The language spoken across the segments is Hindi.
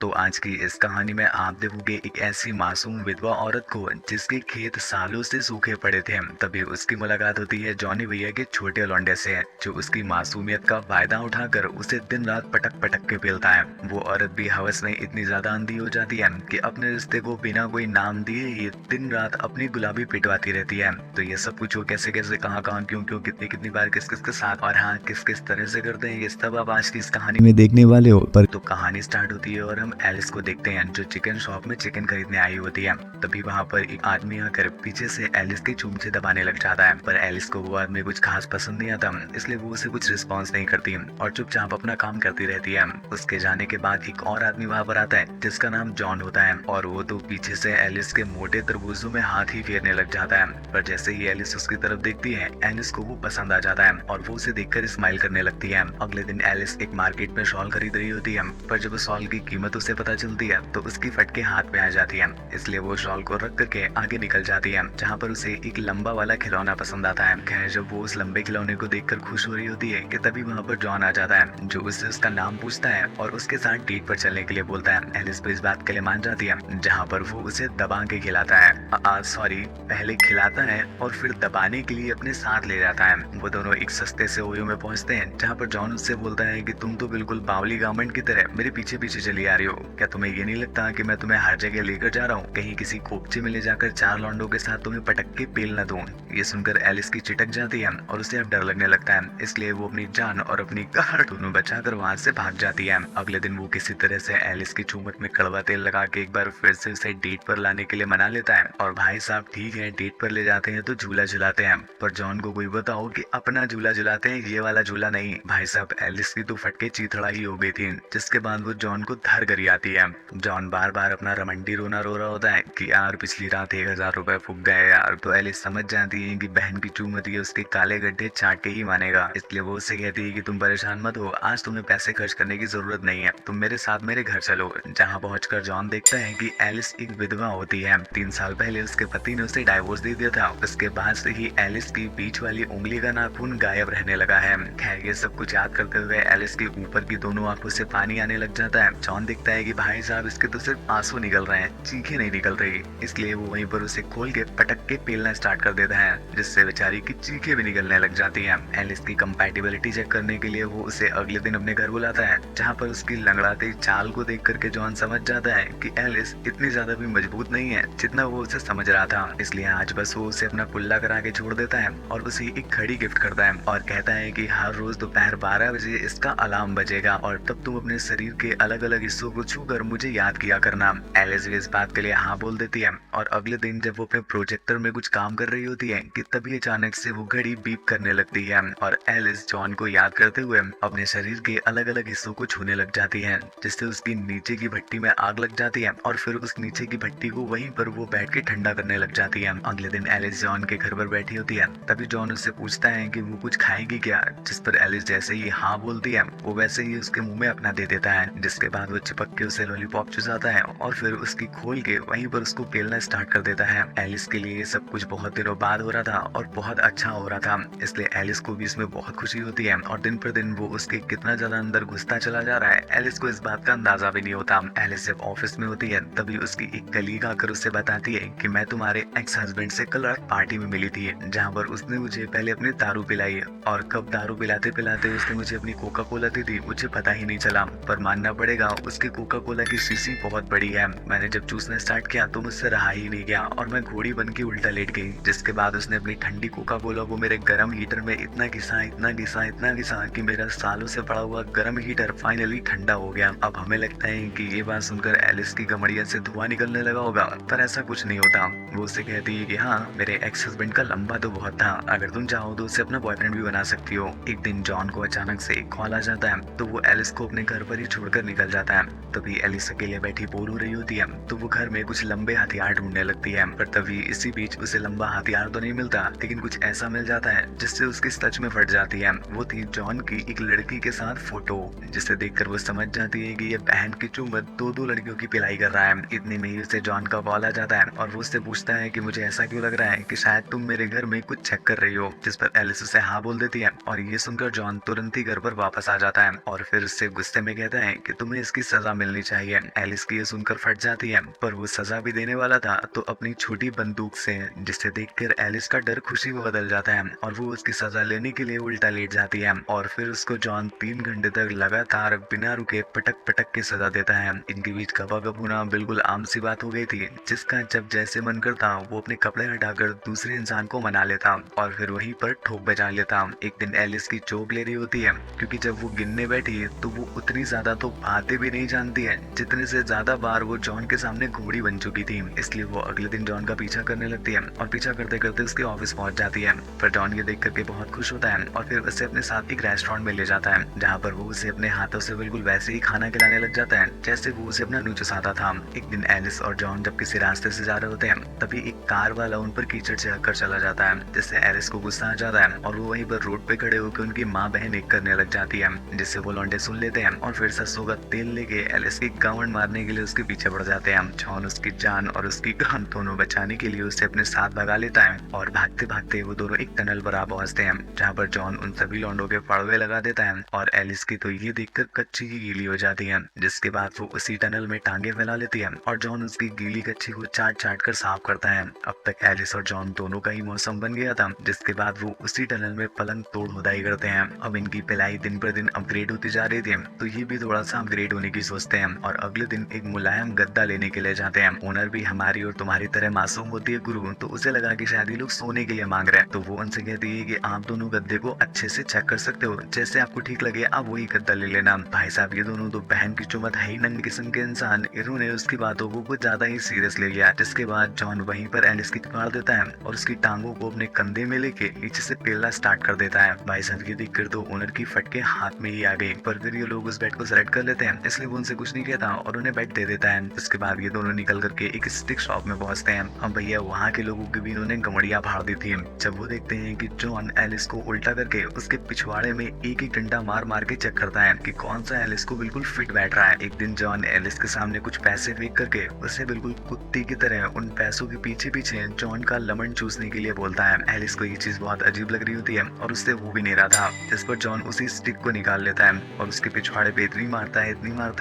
तो आज की इस कहानी में आप देखोगे एक ऐसी मासूम विधवा औरत को जिसके खेत सालों से सूखे पड़े थे। तभी उसकी मुलाकात होती है जॉनी भैया के छोटे लौंडे से, जो उसकी मासूमियत का फायदा उठाकर उसे दिन रात पटक पटक के पेलता है। वो औरत भी हवस में इतनी ज्यादा अंधी हो जाती है कि अपने रिश्ते को बिना कोई नाम दिए ही दिन रात अपनी गुलाबी पिटवाती रहती है। तो ये सब कुछ वो कैसे कैसे, कहाँ कहाँ, क्यों क्यों, कितनी कितनी बार, किस किस के साथ और हाँ किस किस तरह से करते हैं, ये सब आप आज की इस कहानी में देखने वाले हो। पर तो कहानी स्टार्ट होती है और हम एलिस को देखते हैं जो चिकन शॉप में चिकन खरीदने आई होती है। तभी वहाँ पर एक आदमी आकर पीछे से एलिस के चूंचे दबाने लग जाता है, पर एलिस को वो आदमी कुछ खास पसंद नहीं आता, इसलिए वो उसे कुछ रिस्पॉन्स नहीं करती और चुपचाप अपना काम करती रहती है। उसके जाने के बाद एक और आदमी वहाँ पर आता है जिसका नाम जॉन होता है, और वो तो पीछे से एलिस के मोटे तरबूजों में हाथ ही फेरने लग जाता है। पर जैसे ही एलिस उसकी तरफ देखती है, एलिस को वो पसंद आ जाता है और वो उसे देखकर स्माइल करने लगती है। अगले दिन एलिस एक मार्केट में शॉल खरीद रही होती है, पर जब शॉल की कीमत उसे पता चलती है तो उसकी फटके हाथ में आ जाती है, इसलिए वो शॉल को रख करके आगे निकल जाती है जहाँ पर उसे एक लंबा वाला खिलौना पसंद आता है। खैर, जब वो उस लंबे खिलौने को देखकर खुश हो रही होती है कि तभी वहाँ पर जॉन आ जाता है, जो उससे उसका नाम पूछता है और उसके साथ डेट पर चलने के लिए बोलता है। एलिस भी इस बात के लिए मान जाती है, जहाँ पर वो उसे दबा के खिलाता है, सॉरी, पहले खिलाता है और फिर दबाने के लिए अपने साथ ले जाता है। वो दोनों एक सस्ते से ओयो में पहुंचते हैं, जहाँ पर जॉन उससे बोलता है कि तुम तो बिल्कुल बावली गारमेंट की तरह मेरे पीछे पीछे चली आ रही हो। क्या तुम्हें ये नहीं लगता कि मैं तुम्हें हर जगह लेकर जा रहा हूँ, कहीं किसी खोपचे में ले जाकर चार लौंडों के साथ तुम्हें पटक के पेल न दूं। ये सुनकर एलिस की चिटक जाती है और उसे अब डर लगने लगता है, इसलिए वो अपनी जान और अपनी कार दोनों बचाकर वहाँ से भाग जाती है। अगले दिन वो किसी तरह से एलिस की चूमत में कड़वा तेल लगा के एक बार फिर से उसे डेट पर लाने के लिए मना लेता है, और भाई साहब ठीक है, डेट पर ले जाते हैं तो झूला झुलाते हैं, पर जॉन को कोई बताओ कि अपना झूला झुलाते हैं, ये वाला झूला नहीं। भाई साहब, एलिस की तो फटके चीथड़ा ही हो गई थी, जिसके बाद वो जॉन को धर कर आती है। जॉन बार बार अपना रमंडी रोना रो रहा होता है कि यार पिछली रात 1,000 रुपए फूक गए यार। तो एलिस समझ जाती है कि बहन की चूमती है उसके काले गड्ढे चाट के ही मानेगा, इसलिए वो उससे कहती है कि तुम परेशान मत हो, आज तुम्हें पैसे खर्च करने की जरूरत नहीं है, तुम मेरे साथ मेरे घर चलो। जहाँ पहुंचकर जॉन देखता है कि एलिस एक विधवा होती है। 3 साल पहले उसके पति ने उसे डाइवोर्स दे दिया था, उसके बाद से ही एलिस की बीच वाली उंगली का नाखून गायब रहने लगा है। खैर, ये सब कुछ याद करते हुए एलिस के ऊपर की दोनों आंखों से पानी आने लग जाता है। जॉन देखता है कि भाई साहब इसके तो सिर्फ आंसू निकल रहे हैं, चीखें नहीं निकल रही, इसलिए वो वहीं पर उसे खोल के पटक के पेलना स्टार्ट कर देता है, जिससे बेचारी की चीखें भी निकलने लग जाती हैं। एलिस की कंपैटिबिलिटी चेक करने के लिए वो उसे अगले दिन अपने घर बुलाता है, जहाँ पर उसकी लंगड़ाती चाल को देख करके जॉन समझ जाता है कि एलिस इतनी ज्यादा भी मजबूत नहीं है जितना वो उसे समझ रहा था, इसलिए आज बस वो उसे अपना कुल्ला करा के छोड़ देता है और उसे एक घड़ी गिफ्ट करता है और कहता है कि हर रोज दोपहर 12 बजे इसका अलार्म बजेगा और तब तुम अपने शरीर के अलग अलग हिस्सों को छूकर मुझे याद किया करना। एलिस भी इस बात के लिए हाँ बोल देती है, और अगले दिन जब वो अपने प्रोजेक्टर में कुछ काम कर रही होती है कि तभी अचानक से वो घड़ी बीप करने लगती है और एलिस जॉन को याद करते हुए अपने शरीर के अलग अलग हिस्सों को छूने लग जाती है, जिससे उसकी नीचे की भट्टी में आग लग जाती है और फिर उस नीचे की भट्टी को वहीं पर वो बैठ के ठंडा करने लग जाती है। अगले दिन एलिस जॉन के घर पर बैठी होती है, तभी जॉन उससे पूछता है कि वो कुछ खाएगी क्या, जिस पर एलिस जैसे ही हाँ बोलती है वो वैसे ही उसके मुंह में अपना दे देता है, जिसके बाद वो चिपक के उसे लॉलीपॉप चुसाता है और फिर उसकी खोल के वहीं पर उसको पेलना स्टार्ट कर देता है। एलिस के लिए ये सब कुछ बहुत दिनों बाद हो रहा था और बहुत अच्छा हो रहा था, इसलिए एलिस को भी इसमें बहुत खुशी होती है और दिन पर दिन वो उसके कितना ज्यादा अंदर घुसता चला जा रहा है, एलिस को इस बात का अंदाजा भी नहीं होता। एलिस जब ऑफिस में होती है तभी उसकी एक कलीग आकर उससे बताती है कि मैं तुम्हारे एक्स हस्बैंड से कल रात पार्टी में मिली थी, जहाँ पर उसने मुझे पहले अपनी दारू पिलाई और कब दारू पिलाते पिलाते उसने मुझे अपनी कोका कोला दी थी मुझे पता ही नहीं चला, पर मानना पड़ेगा उसकी कोका कोला की शीशी बहुत बड़ी है। मैंने जब चूसना स्टार्ट किया तो मुझसे रहा ही नहीं गया और मैं घोड़ी बन के उल्टा लेट गई, जिसके बाद उसने अपनी ठंडी कोका कोला को मेरे गर्म हीटर में इतना घिसा इतना घिसा इतना घिसा कि मेरा सालों से पड़ा हुआ गर्म हीटर फाइनली ठंडा हो गया। अब हमें लगता है कि ये बात सुनकर एलिस की कमरिया से धुआं निकलने लगा होगा, पर ऐसा कुछ नहीं होता। वो उससे कहती है कि हाँ, मेरे एक्स हस्बैंड का लंबा तो बहुत था, अगर तुम चाहो तो उसे अपना बॉयफ्रेंड भी बना सकती हो। एक दिन जॉन को अचानक से एक कॉल आ जाता है, तो वो एलिस को अपने घर पर ही छोड़कर निकल जाता है। तभी एलिस अकेले बैठी बोर हो रही होती है, तो वो घर में कुछ लंबे हथियार ढूंढने लगती है, पर तभी इसी बीच उसे लंबा हथियार तो नहीं मिलता, लेकिन कुछ ऐसा मिल जाता है जिससे उसकी सच में फट जाती है। वो थी जॉन की एक लड़की के साथ फोटो, जिसे देखकर वो समझ जाती है कि ये बहन की चुम्बद दो लड़कियों की पिलाई कर रहा है। इतने में ही उसे जॉन का कॉल आ जाता है और वो उससे पूछता है कि मुझे ऐसा क्यों लग रहा है कि शायद तुम मेरे घर में कुछ चेक कर रही हो, जिस पर एलिस उसे हाँ बोल देती है और ये सुनकर जॉन तुरंत ही घर पर वापस आ जाता है और फिर उससे गुस्से में कहता है कि तुम्हें इसकी सजा सजा मिलनी चाहिए। एलिस की ये सुनकर फट जाती है, पर वो सजा भी देने वाला था तो अपनी छोटी बंदूक से, जिसे देखकर एलिस का डर खुशी में बदल जाता है और वो उसकी सजा लेने के लिए उल्टा लेट जाती है। और फिर उसको जॉन 3 घंटे तक लगातार बिना रुके पटक पटक के सजा देता है। इनके बीच गपागप होना बिल्कुल आम सी बात हो गई थी, जिसका जब जैसे मन करता वो अपने कपड़े हटाकर दूसरे इंसान को मना लेता और फिर वहीं पर ठोक बजा लेता। एक दिन एलिस की चोट ले रही होती है, क्योंकि जब वो गिनने बैठी तो वो उतनी ज्यादा तो बातें भी नहीं जानती है जितने से ज्यादा बार वो जॉन के सामने घोड़ी बन चुकी थी। इसलिए वो अगले दिन जॉन का पीछा करने लगती है और पीछा करते करते उसके ऑफिस पहुंच जाती है। पर जॉन ये देख करके बहुत खुश होता है और फिर उसे अपने साथ एक रेस्टोरेंट में ले जाता है, जहाँ पर वो उसे अपने हाथों से बिल्कुल वैसे ही खाना खिलाने लग जाता है जैसे वो उसे अपना नीचे चाहता था। एक दिन एलिस और जॉन जब किसी रास्ते से जा रहे होते हैं, तभी एक कार वाला उन पर कीचड़ छिड़ककर चला जाता है, जिससे एलिस को गुस्सा आ जाता है और वो वहीं पर रोड पे खड़े होकर उनकी माँ बहन एक करने लग जाती है, जिससे वो लौंडे सुन लेते हैं और फिर सरसों का तेल लेके एलिस की गावंड मारने के लिए उसके पीछे पड़ जाते हैं। जॉन उसकी जान और उसकी जान दोनों बचाने के लिए उसे अपने साथ भगा लेता है और भागते भागते वो दोनों एक टनल पर आ पहुंचते हैं, जहाँ पर जॉन उन सभी लौंडों के फड़वे लगा देता है और एलिस की तो ये देखकर कच्ची की गीली हो जाती है। जिसके बाद वो उसी टनल में टांगे फैला लेती है और जॉन उसकी गीली कच्ची को चाट चाट कर साफ करता है। अब तक एलिस और जॉन दोनों का ही मौसम बन गया था, जिसके बाद वो उसी टनल में पलंग तोड़ खुदाई करते हैं। अब इनकी पिलाई दिन पर दिन अपग्रेड होती जा रही थी, तो ये भी थोड़ा सा अपग्रेड होने की सोचते हैं और अगले दिन एक मुलायम गद्दा लेने के लिए जाते हैं। ओनर भी हमारी और तुम्हारी तरह मासूम होती है गुरु, तो उसे लगा कि शायद ये लोग सोने के लिए मांग रहे हैं, तो वो उनसे कहती है कि आप दोनों गद्दे को अच्छे से चेक कर सकते हो, जैसे आपको ठीक लगे आप वही गद्दा ले लेना। भाई साहब ये दोनों तो बहन की चुमत है ही नंगे किस्म के इंसान, इन्होंने उसकी बातों को कुछ ज्यादा ही सीरियस ले लिया। जिसके बाद जॉन वहीं पर एलिस की पकड़ देता है और उसकी टांगों को अपने कंधे में लेके नीचे से पेलना स्टार्ट कर देता है। भाई साहब ये देखकर तो ओनर की फटके हाथ में ही आ गई, पर फिर ये लोग उस बेड को सेलेक्ट कर लेते हैं, इसलिए वो उनसे कुछ नहीं कहता और उन्हें बेड दे देता है। उसके बाद ये दोनों निकल करके एक स्टिक शॉप में पहुंचते हैं। अब भैया वहाँ के लोगों की भी इन्होंने गमड़िया फाड़ दी थी। जब वो देखते हैं कि जॉन एलिस को उल्टा करके उसके पिछवाड़े में एक एक डंडा मार मार के चेक करता है कि कौन सा एलिस को बिल्कुल फिट बैठ रहा है। एक दिन जॉन एलिस के सामने कुछ पैसे फेंक करके उसे बिल्कुल कुत्ती की तरह उन पैसों के पीछे पीछे जॉन का लमन चूसने के लिए बोलता है। एलिस को ये चीज बहुत अजीब लग रही होती है और उससे वो भी नहीं रहा था, जिस पर जॉन उसी स्टिक को निकाल लेता है और उसके पिछवाड़े पे इतनी मारता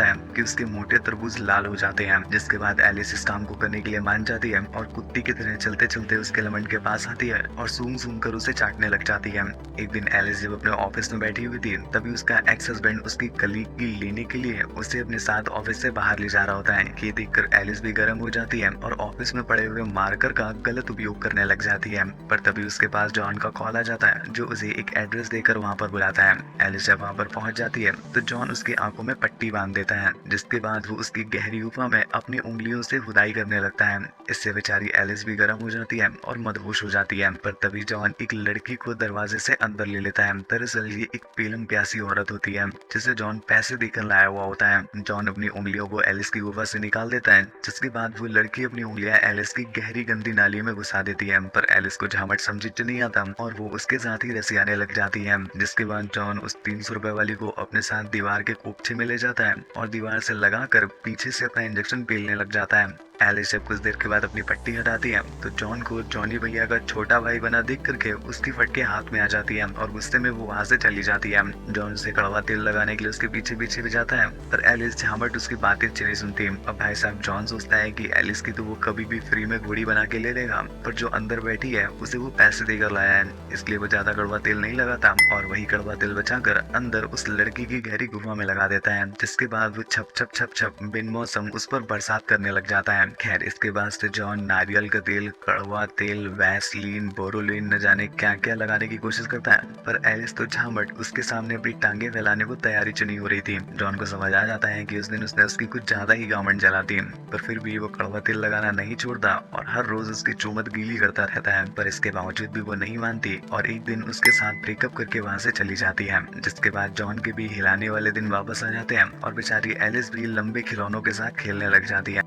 है कि उसके मोटे तरबूज लाल हो जाते हैं। जिसके बाद एलिस इस काम को करने के लिए मान जाती है और कुत्ती की तरह चलते चलते उसके लमन के पास आती है और सूंघ सूंघ कर उसे चाटने लग जाती है। एक दिन एलिस जब अपने ऑफिस में बैठी हुई थी, तभी उसका एक्स हस्बैंड उसकी कलीग की लेने के लिए उसे अपने साथ ऑफिस से बाहर ले जा रहा होता है। ये देखकर एलिस भी गर्म हो जाती है और ऑफिस में पड़े हुए मार्कर का गलत उपयोग करने लग जाती है। पर तभी उसके पास जॉन का कॉल आ जाता है, जो उसे एक एड्रेस देकर वहाँ पर बुलाता है। एलिस जब वहाँ पर पहुँच जाती है तो जॉन उसकी आंखों में पट्टी बांध देता है, जिसके बाद वो उसकी गहरी गुफा में अपनी उंगलियों से खुदाई करने लगता है। इससे बेचारी एलिस भी गर्म हो जाती है और मदहोश हो जाती है। पर तभी जॉन एक लड़की को दरवाजे से अंदर ले लेता है। दरअसल ये एक पेलम प्यासी औरत होती है, जिसे जॉन पैसे देकर लाया हुआ होता है। जॉन अपनी उंगलियों को एलिस की गुफा से निकाल देता है, जिसके बाद वो लड़की अपनी उंगलियां एलिस की गहरी गंदी नाली में घुसा देती है। पर एलिस को झामट समझ नहीं आता और वो उसके साथ ही रसियाने लग जाती है। जिसके बाद जॉन उस 300 रुपए वाली को अपने साथ दीवार के कोपचे में ले जाता है और दीवार से लगाकर पीछे से अपना इंजेक्शन पेलने लग जाता है। एलिस जब कुछ देर के बाद अपनी पट्टी हटाती है तो जॉन को जॉनी भैया का छोटा भाई बना देख करके उसकी फटके हाथ में आ जाती है और गुस्से में वो वहाँ से चली जाती है। जॉन उसे कड़वा तेल लगाने के लिए उसके पीछे पीछे भी जाता है, पर एलिस झामट उसकी बातें नहीं सुनती। अब भाई साहब जॉन सोचता है कि एलिस की तो वो कभी भी फ्री में घोड़ी बना के ले लेगा, पर जो अंदर बैठी है उसे वो पैसे देकर लाया है, इसलिए वो ज्यादा कड़वा तेल नहीं लगाता और वही कड़वा तेल बचाकर अंदर उस लड़की की गहरी गुफा में लगा देता है। जिसके बाद वो छप छप छप छप बिन मौसम उस पर बरसात करने लग जाता है। खैर इसके बाद से जॉन नारियल का तेल, कड़वा तेल, वैसलीन, बोरोलिन न जाने क्या क्या लगाने की कोशिश करता है, पर एलिस तो झामट उसके सामने अपनी टांगे फैलाने को तैयारी चुनी हो रही थी। जॉन को समझ आ जाता है कि उस दिन उसने उसकी कुछ ज्यादा ही गावंड जला दी, पर फिर भी वो कड़वा तेल लगाना नहीं छोड़ता और हर रोज उसकी चुम्मत गीली करता रहता है। पर इसके बावजूद भी वो नहीं मानती और एक दिन उसके साथ ब्रेकअप करके वहाँ से चली जाती है। जिसके बाद जॉन के भी हिलाने वाले दिन वापस आ जाते हैं और बेचारी एलिस भी लंबे खिलौनों के साथ खेलने लग जाती है।